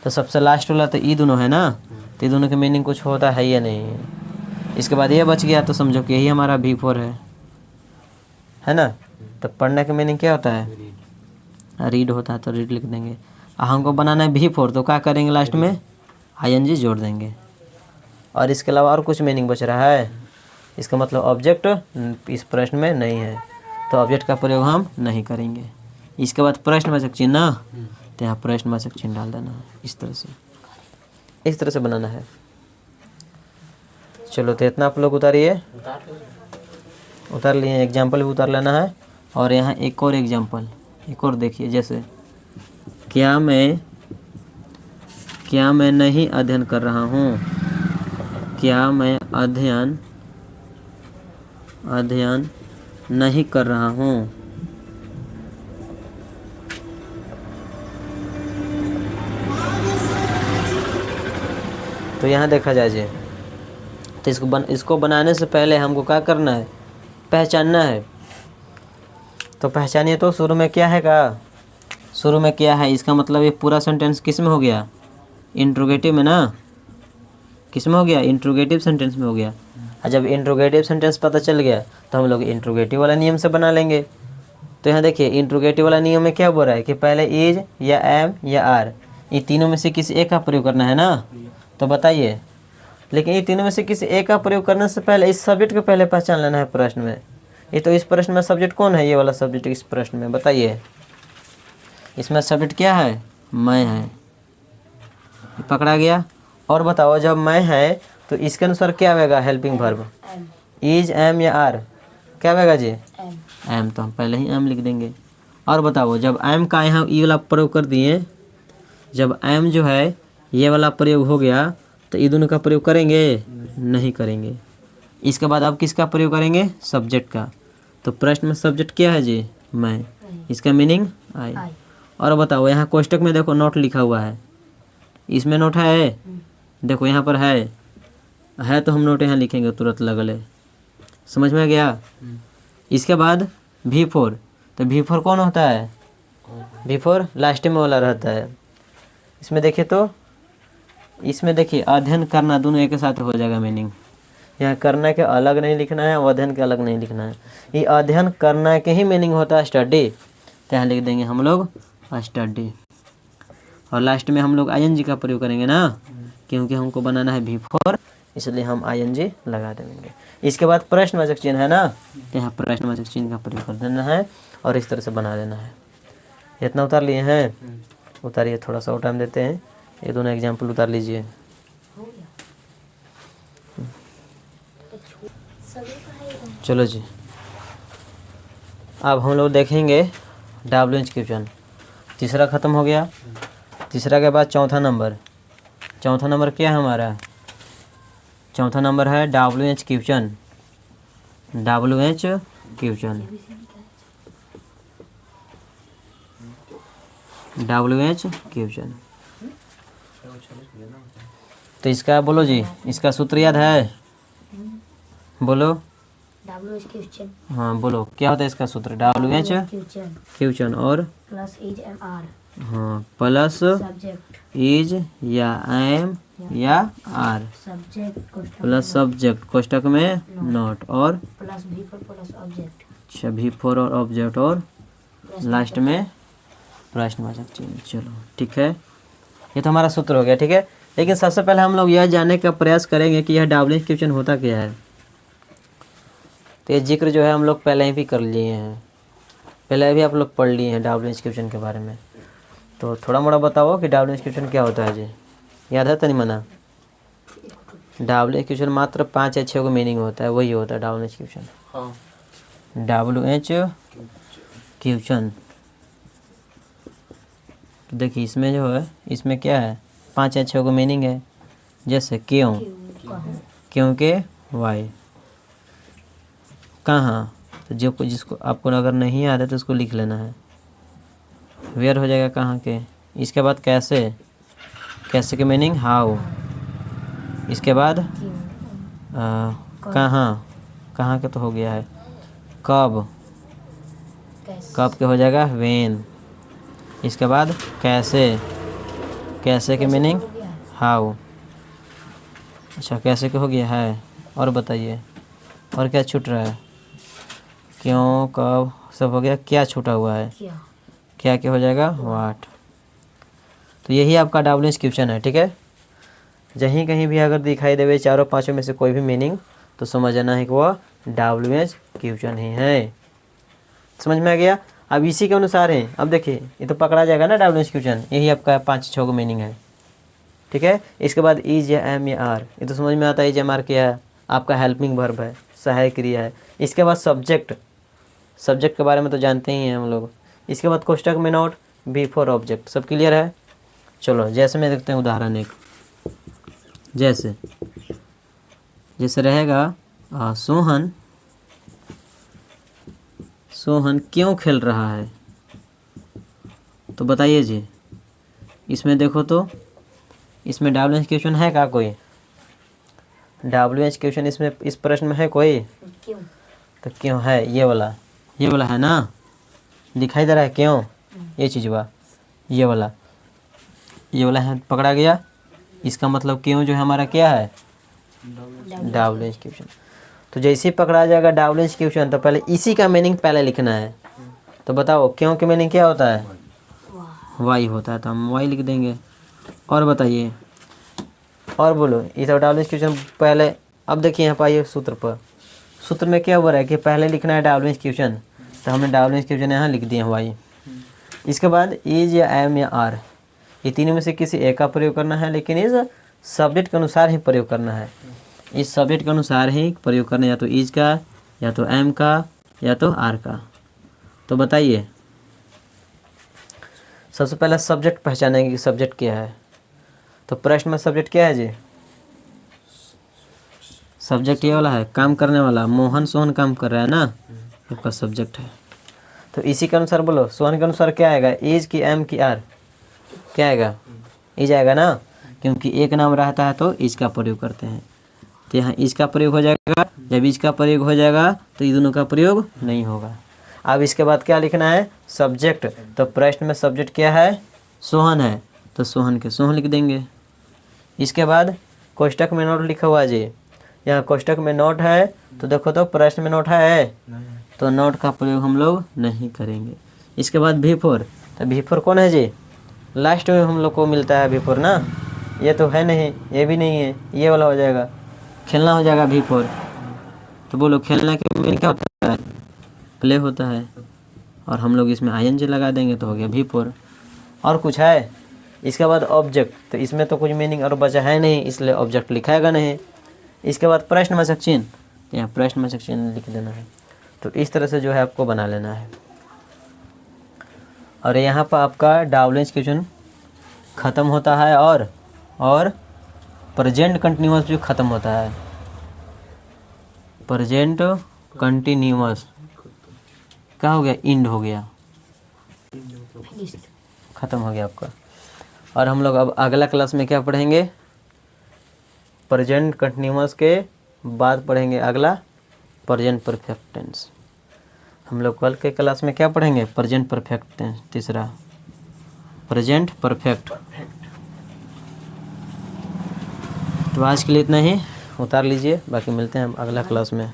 तो सबसे लास्ट वाला तो ई दोनों है ना, तो ये दोनों के मीनिंग कुछ होता है या नहीं। इसके बाद ये बच गया तो समझो कि यही हमारा V4 है ना। तो पढ़ने का मीनिंग क्या होता है? रीड होता है तो रीड लिख देंगे। हमको बनाना है V4, तो क्या करेंगे? लास्ट में ING जोड़ देंगे। और इसके अलावा और कुछ मीनिंग बच रहा है? इसका मतलब ऑब्जेक्ट इस प्रश्न में नहीं है, तो ऑब्जेक्ट का प्रयोग हम नहीं करेंगे। इसके बाद प्रश्नवाचक चिन्ह, तो यहाँ प्रश्नवाचक चिन्ह डाल देना है। इस तरह से बनाना है। चलो, तो इतना आप लोग उतारिए, उतार लिए। एग्जाम्पल भी उतार लेना है। और यहाँ एक और एग्जाम्पल, एक और देखिए, जैसे क्या मैं क्या मैं नहीं अध्ययन कर रहा हूँ, क्या मैं अध्ययन नहीं कर रहा हूँ। तो यहाँ देखा जाए जी, तो इसको बनाने से पहले हमको क्या करना है, पहचानना है। तो पहचानिए, तो शुरू में क्या है का, शुरू में क्या है, इसका मतलब ये पूरा सेंटेंस किस में हो गया, इंट्रोगेटिव में ना, किस में हो गया, इंट्रोगेटिव सेंटेंस में हो गया। और जब इंट्रोगेटिव सेंटेंस पता चल गया तो हम लोग इंट्रोगेटिव वाला नियम से बना लेंगे। तो यहाँ देखिए इंट्रोगेटिव वाला नियम में क्या बोल रहा है कि पहले इज या एम या आर, ये तीनों में से किसी एक का प्रयोग करना है ना। तो बताइए, लेकिन ये तीनों में से किसी एक का प्रयोग करने से पहले इस सब्जेक्ट को पहले पहचान लेना है प्रश्न में। ये तो इस प्रश्न में सब्जेक्ट कौन है, ये वाला सब्जेक्ट इस प्रश्न में, बताइए इसमें सब्जेक्ट क्या है, मैं है, पकड़ा गया। और बताओ जब मैं है तो इसके अनुसार क्या आएगा, हेल्पिंग वर्ब, इज एम या आर, क्या आएगा जी, एम। तो हम पहले ही एम लिख देंगे। और बताओ जब एम का यहाँ ये वाला प्रयोग कर दिए, जब एम जो है ये वाला प्रयोग हो गया तो ये दोनों का प्रयोग करेंगे, नहीं करेंगे। इसके बाद अब किसका प्रयोग करेंगे, सब्जेक्ट का। तो प्रश्न में सब्जेक्ट क्या है जी, मैं, इसका मीनिंग आई। और बताओ यहाँ कोष्टक में देखो नोट लिखा हुआ है, इसमें नोट है, देखो यहाँ पर है तो हम नोट यहाँ लिखेंगे तुरंत लगले, समझ में आ गया। इसके बाद V4, तो V4 कौन होता है, V4 लास्ट में वाला रहता है। इसमें देखिए, तो इसमें देखिए अध्ययन करना दोनों एक साथ हो जाएगा मीनिंग। यहाँ करना के अलग नहीं लिखना है और अध्ययन के अलग नहीं लिखना है। ये अध्ययन करना के ही मीनिंग होता है स्टडी, तो यहाँ लिख देंगे हम लोग स्टडी। और लास्ट में हम लोग ING का प्रयोग करेंगे ना, क्योंकि हमको बनाना है V4, इसलिए हम ING लगा देंगे। इसके बाद प्रश्नवाचक चिन्ह है ना, तो यहाँ प्रश्नवाचक चिन्ह का प्रयोग कर देना है और इस तरह से बना देना है। इतना उतार लिए हैं, उतारिए, थोड़ा सा और टाइम देते हैं, ये दोनों एग्जाम्पल उतार लीजिए। चलो जी, अब हम लोग देखेंगे WH क्वेश्चन। तीसरा ख़त्म हो गया, तीसरा के बाद चौथा नंबर क्या है हमारा, चौथा नंबर है WH क्वेश्चन। तो इसका बोलो जी, इसका सूत्र याद है, बोलो, हाँ बोलो क्या होता है इसका सूत्र, WH क्वेश्चन और प्लस इज एम आर, हाँ प्लस इज या एम या आर, प्लस सब्जेक्ट कोष्टक में नोट, और प्लस V4 प्लस ऑब्जेक्ट। अच्छा V4 और ऑब्जेक्ट, और लास्ट में प्रश्नवाचक चिन्ह। चलो ठीक है, ये तो हमारा सूत्र हो गया, ठीक है। लेकिन सबसे पहले हम लोग यह जानने का प्रयास करेंगे कि यह WH क्वेश्चन होता क्या है। तो ये जिक्र जो है हम लोग पहले ही भी कर लिए हैं, पहले भी आप लोग पढ़ लिए हैं WH क्वेश्चन के बारे में। तो थोड़ा मोड़ा बताओ कि WH क्वेश्चन क्या होता है जी, याद है तनी मना। WH क्वेश्चन मात्र 5 या 6 को मीनिंग होता है, वही होता है WH क्वेश्चन। WH क्वेश्चन, तो देखिए इसमें जो है, इसमें क्या है, 5 या 6 को मीनिंग है। जैसे क्यों, क्योंकि, वाई, कहाँ, तो जो जिसको आपको अगर नहीं याद है तो उसको लिख लेना है, वेयर हो जाएगा कहाँ के। इसके बाद कैसे, कैसे के मीनिंग हाउ। इसके बाद कहाँ, कहाँ के तो हो गया है, कब, कब के हो जाएगा व्हेन। इसके बाद कैसे, कैसे के मीनिंग हाउ। अच्छा कैसे के हो गया है, और बताइए और क्या छूट रहा है, क्यों कब सब हो गया, क्या छूटा हुआ है, क्या क्या हो जाएगा, वाट। तो यही आपका WH क्वेश्चन है, ठीक है। जहीं कहीं भी अगर दिखाई देवे चारों पांचों में से कोई भी मीनिंग, तो समझ जाना है कि वह WH क्वेश्चन ही है। समझ में आ गया। अब इसी के अनुसार है, अब देखिए ये तो पकड़ा जाएगा ना WH क्वेश्चन, यही आपका 5-6 को मीनिंग है, ठीक है। इसके बाद इज या एम या आर, ये तो समझ में आता है, इज एम आर क्या है, आपका हेल्पिंग वर्ब है, सहायक क्रिया है। इसके बाद सब्जेक्ट, सब्जेक्ट के बारे में तो जानते ही हैं हम लोग। इसके बाद कोष्टक में नोट, V4 ऑब्जेक्ट, सब क्लियर है। चलो जैसे में देखते हैं उदाहरण एक, जैसे रहेगा सोहन क्यों खेल रहा है। तो बताइए जी, इसमें देखो तो इसमें WH क्वेश्चन है क्या कोई? WH क्वेश्चन इसमें इस प्रश्न में है कोई? क्यों? तो क्यों है, ये वाला है ना, दिखाई दे रहा है क्यों, ये चीज़ ये वाला है, पकड़ा गया। इसका मतलब क्यों जो है हमारा क्या है, WH क्वेश्चन। तो जैसे ही पकड़ा जाएगा WH क्वेश्चन तो पहले इसी का मीनिंग पहले लिखना है। तो बताओ क्यों के मीनिंग क्या होता है, वाई होता है, तो हम वाई लिख देंगे। और बताइए, और बोलो, इस WH क्वेश्चन पहले। अब देखिए यहाँ पर आइए सूत्र पर, सूत्र में क्या हो रहा है कि पहले लिखना है WH क्वेश्चन, तो हमने WH क्वेश्चन यहाँ लिख दिए वाई। इसके बाद इज या एम या आर, ये तीनों में से किसी एक का प्रयोग करना है, लेकिन इस सब्जेक्ट के अनुसार ही प्रयोग करना है। इस सब्जेक्ट के अनुसार ही प्रयोग करना है, या तो इज का, या तो एम का, या तो आर का। तो बताइए, सबसे पहले सब्जेक्ट पहचानेंगे कि सब्जेक्ट क्या है। तो प्रश्न में सब्जेक्ट क्या है जी, सब्जेक्ट ये वाला है, काम करने वाला। मोहन सोहन काम कर रहा है ना, आपका सब्जेक्ट है। तो इसी के अनुसार बोलो, सोहन के अनुसार क्या आएगा, इज की एम की आर, क्या आएगा, इज आएगा ना, क्योंकि एक नाम रहता है तो इज का प्रयोग करते हैं। तो यहाँ इज का प्रयोग हो जाएगा, जब इज का प्रयोग हो जाएगा तो ये दोनों का प्रयोग नहीं होगा। अब इसके बाद क्या लिखना है, सब्जेक्ट। तो प्रश्न में सब्जेक्ट क्या है, सोहन है, तो सोहन के सोहन लिख देंगे। इसके बाद कोष्टक में नोट लिखा हुआ है जी, यहाँ कोष्टक में नोट है, तो देखो तो प्रश्न में नोट है, तो नोट का प्रयोग हम लोग नहीं करेंगे। इसके बाद V4, तो V4 कौन है जी, लास्ट में हम लोग को मिलता है V4 ना, ये तो है नहीं, ये भी नहीं है, ये वाला हो जाएगा, खेलना हो जाएगा V4। तो बोलो खेलना के मीनिंग क्या होता है, प्ले होता है, और हम लोग इसमें ING लगा देंगे तो हो गया V4। और कुछ है? इसके बाद ऑब्जेक्ट, तो इसमें तो कुछ मीनिंग और बचा है नहीं, इसलिए ऑब्जेक्ट लिखाएगा नहीं। इसके बाद प्रश्नवाचक चिन्ह, यहाँ प्रश्नवाचक चिन्ह लिख देना है। तो इस तरह से जो है आपको बना लेना है। और यहाँ पर आपका WH क्वेश्चन ख़त्म होता है, और प्रेजेंट कंटिन्यूअस भी ख़त्म होता है। प्रेजेंट कंटिन्यूअस क्या हो गया, इंड हो गया, ख़त्म हो गया आपका। और हम लोग अब अगला क्लास में क्या पढ़ेंगे, प्रेजेंट कंटिन्यूअस के बाद पढ़ेंगे अगला प्रेजेंट परफेक्ट टेंस। हम लोग कल के क्लास में क्या पढ़ेंगे, प्रेजेंट परफेक्ट टेंस, तीसरा प्रेजेंट परफेक्ट। तो आज के लिए इतना ही, उतार लीजिए, बाकी मिलते हैं हम अगला क्लास में।